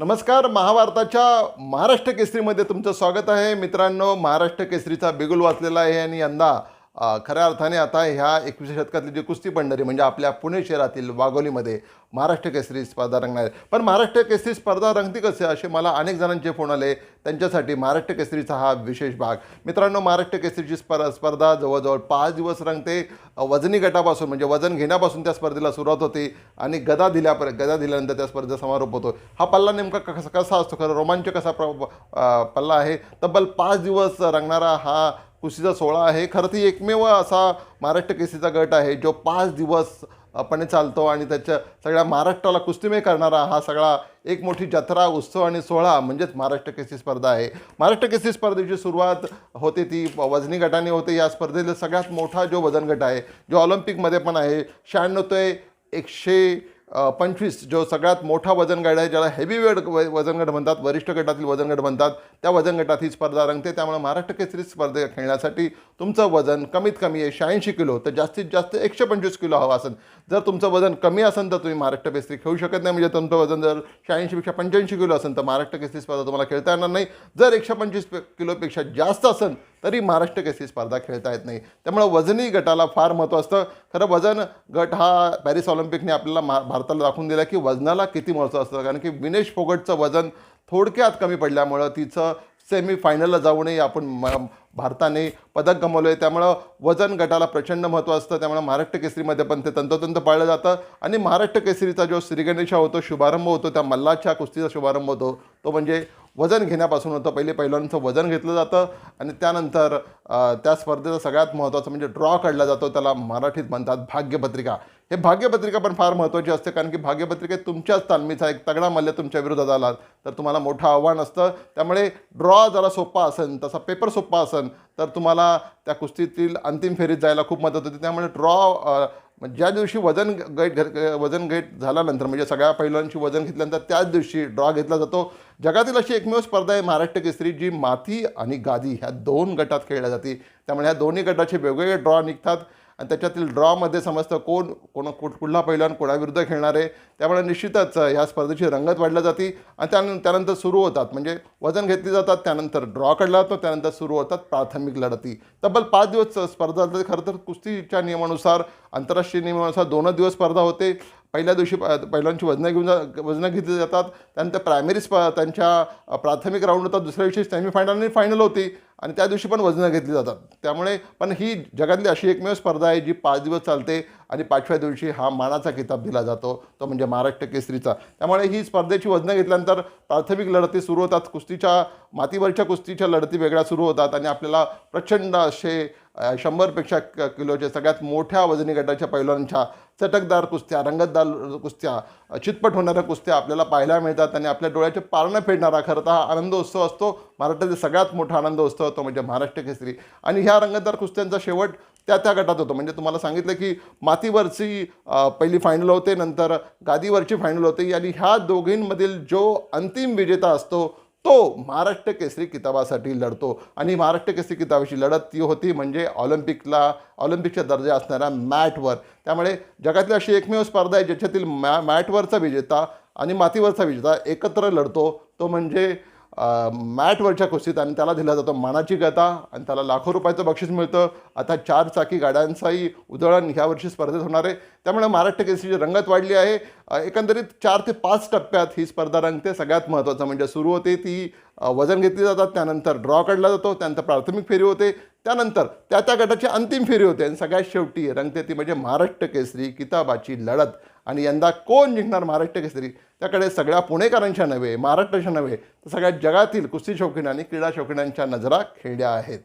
नमस्कार. महाभारताच्या महाराष्ट्र केसरीमध्ये तुमचं स्वागत आहे. मित्रांनो, महाराष्ट्र केसरीचा बिगुल वाचलेला आहे आणि यंदा खऱ्या अर्थाने आता ह्या 21व्या शतकातली जी कुस्ती पंढरी म्हणजे आपल्या पुणे शहरातील वाघोलीमध्ये महाराष्ट्र केसरी स्पर्धा रंगणार आहे. पण महाराष्ट्र केसरी स्पर्धा रंगती कसे असे मला अनेक जणांचे फोन आले. त्यांच्यासाठी महाराष्ट्र केसरीचा हा विशेष भाग. मित्रांनो, महाराष्ट्र केसरीची स्पर्धा जवळजवळ 5 दिवस रंगते. वजनी गटापासून म्हणजे वजन घेण्यापासून त्या स्पर्धेला सुरुवात होते आणि गदा दिल्यानंतर त्या स्पर्धेचा समारोप होतो. हा पल्ला नेमका कसा असतो, खरं रोमांचक कसा पल्ला आहे. तब्बल 5 दिवस रंगणारा हा कुस्तीचा सोहळा आहे. खरं ती एकमेव असा महाराष्ट्र केसरीचा गट आहे जो 5 दिवस पणे चालतो आणि त्याच्या सगळ्या महाराष्ट्राला कुस्तीमय करणारा हा सगळा एक मोठी जत्रा, उत्सव आणि सोहळा म्हणजेच महाराष्ट्र केसरी स्पर्धा आहे. महाराष्ट्र केसरी स्पर्धेची सुरुवात होते ती वजनी गटाने होते. या स्पर्धेला सगळ्यात मोठा जो वजन गट आहे, जो ऑलिम्पिकमध्ये पण आहे, 96 ते 125 जो सगळ्यात मोठा वजन गट आहे, ज्याला हेवीवेट वजन गट म्हणतात, वरिष्ठ गटातील वजन गट म्हणतात, त्या वजन गटात ही स्पर्धा रंगते. त्यामुळे महाराष्ट्र केसरी स्पर्धे खेळण्यासाठी तुमचं वजन कमीत कमी आहे 86 किलो, तर जास्तीत जास्त 125 किलो हवं असेल. जर तुमचं वजन कमी असेल तर तुम्ही महाराष्ट्र केसरी खेळू शकत नाही. म्हणजे तुमचं वजन जर 86पेक्षा 85 किलो असेल तर महाराष्ट्र केसरी स्पर्धा तुम्हाला खेळता येणार नाही. जर 125 किलोपेक्षा जास्त असेल तरी महाराष्ट्र केसरी स्पर्धा खेळता येत नाही. त्यामुळे वजनी गटाला फार महत्त्व असतं. खरं वजन गट हा पॅरिस ऑलिम्पिकने आपल्याला भारताला दाखवून दिला की वजनाला किती महत्त्व असतं. कारण की विनेश फोगटचं वजन थोडक्यात कमी पडल्यामुळं तिचं सेमीफायनलला जाऊनही आपण भारताने पदक गमावलं आहे. त्यामुळं वजन गटाला प्रचंड महत्त्व असतं. त्यामुळे महाराष्ट्र केसरीमध्ये पण ते तंतोतंत पाळलं जातं. आणि महाराष्ट्र केसरीचा जो श्रीगणेशा होतो, शुभारंभ होतो, त्या मल्लाच्या कुस्तीचा शुभारंभ होतो, तो म्हणजे वजन घेण्यापासून होतं. पहिले पैलवानांचं वजन घेतलं जातं आणि त्यानंतर त्या स्पर्धेचा सगळ्यात महत्त्वाचं म्हणजे ड्रॉ काढला जातो. त्याला मराठीत म्हणतात भाग्यपत्रिका. हे भाग्यपत्रिका पण फार महत्त्वाची असते. कारण की भाग्यपत्रिकेत तुमच्याच तालमीचा एक तगडा मल्ल तुमच्या विरोधात आला तर तुम्हाला मोठं आव्हान असतं. त्यामुळे ड्रॉ जरा सोपा असेल, तसा पेपर सोपा असेल तर तुम्हाला त्या कुस्तीतील अंतिम फेरीत जायला खूप मदत होते. त्यामुळे ड्रॉ ज्या दिवशी वजन गेट झाल्यानंतर म्हणजे सगळ्या पैलवानांची वजन घेतल्यानंतर त्याच दिवशी ड्रॉ घेतला जातो. जगातील अशी एकमेव स्पर्धा आहे महाराष्ट्र केसरी जी माती आणि गादी ह्या 2 गटात खेळल्या जाते. त्यामुळे ह्या दोन्ही गटाचे वेगवेगळे ड्रॉ निघतात आणि त्याच्यातील ड्रॉमध्ये समजतं कुठला पैलवान कोणाविरुद्ध खेळणार आहे. त्यामुळे निश्चितच ह्या स्पर्धेची रंगत वाढली जाते आणि त्यानंतर सुरू होतात म्हणजे वजन घेतली जातात, त्यानंतर ड्रॉ काढला जातो, त्यानंतर सुरू होतात प्राथमिक लढती. तब्बल 5 दिवस स्पर्धा होते. खरं तर कुस्तीच्या नियमानुसार, आंतरराष्ट्रीय नियमानुसार 2 दिवस स्पर्धा होते. पहिल्या दिवशी पहिल्यांची वजनं घेतली जातात. त्यानंतर त्यांच्या प्राथमिक राऊंड होतात. दुसऱ्या दिवशी सेमीफायनल आणि फायनल होती आणि त्या दिवशी पण वजनं घेतली जातात. त्यामुळे पण ही जगातली अशी एकमेव स्पर्धा आहे जी 5 दिवस चालते आणि 5व्या दिवशी हा मानाचा किताब दिला जातो, तो म्हणजे महाराष्ट्र केसरीचा. त्यामुळे ही स्पर्धेची वजनं घेतल्यानंतर प्राथमिक लढती सुरू होतात. मातीवरच्या कुस्तीच्या लढती वेगळ्या सुरू होतात आणि आपल्याला प्रचंड असे 100पेक्षा किलोचे सगळ्यात मोठ्या वजनी गटाच्या पैलवानांच्या चटकदार कुस्त्या, रंगतदार कुस्त्या, चितपट होणाऱ्या कुस्त्या आपल्याला पाहायला मिळतात आणि आपल्या डोळ्याचे पारणं फेडणारा खरं तर हा आनंदोत्सव असतो. महाराष्ट्रातील सगळ्यात मोठा आनंदोत्सव तो म्हणजे महाराष्ट्र केसरी. आणि ह्या रंगतदार कुस्त्यांचा शेवट त्या गटात होतो. म्हणजे तुम्हाला सांगितलं की मातीवरची पहिली फायनल होते, नंतर गादीवरची फायनल होते आणि ह्या दोघींमधील जो अंतिम विजेता असतो तो महाराष्ट्र केसरी किताबासाठी लढतो. आणि महाराष्ट्र केसरी किताबाची लढत ती होती म्हणजे ऑलिम्पिकच्या दर्जा असणाऱ्या मॅटवर. त्यामुळे जगातली अशी एकमेव स्पर्धा आहे ज्याच्यातील मॅटवरचा विजेता आणि मातीवरचा विजेता एकत्र लढतो, तो म्हणजे मॅटवरच्या कुस्तीत. आणि त्याला दिला जातो मानाची गदा आणि त्याला लाखो रुपयाचं बक्षीस मिळतं. आता 4 चाकी गाड्यांचाही उधळण ह्या वर्षी स्पर्धेत होणार आहे. त्यामुळे महाराष्ट्र केसरीची रंगत वाढली आहे. एकंदरीत 4 ते 5 टप्प्यात ही स्पर्धा रंगते. सगळ्यात महत्त्वाचं म्हणजे सुरू होते ती वजन घेतली जातात, त्यानंतर ड्रॉ काढला जातो, त्यानंतर प्राथमिक फेरी होते, त्यानंतर त्या गटाची अंतिम फेरी होते आणि सगळ्यात शेवटी रंगते ती म्हणजे महाराष्ट्र केसरी किताबाची लढत. आणि यंदा कोण जिंकणार महाराष्ट्र केसरी त्याकडे सगळ्या पुणेकरांच्या नव्हे, महाराष्ट्राच्या नव्हे तर सगळ्या जगातील कुस्ती शौकीन आणि क्रीडा शौकीनांच्या नजरा खेळल्या आहेत.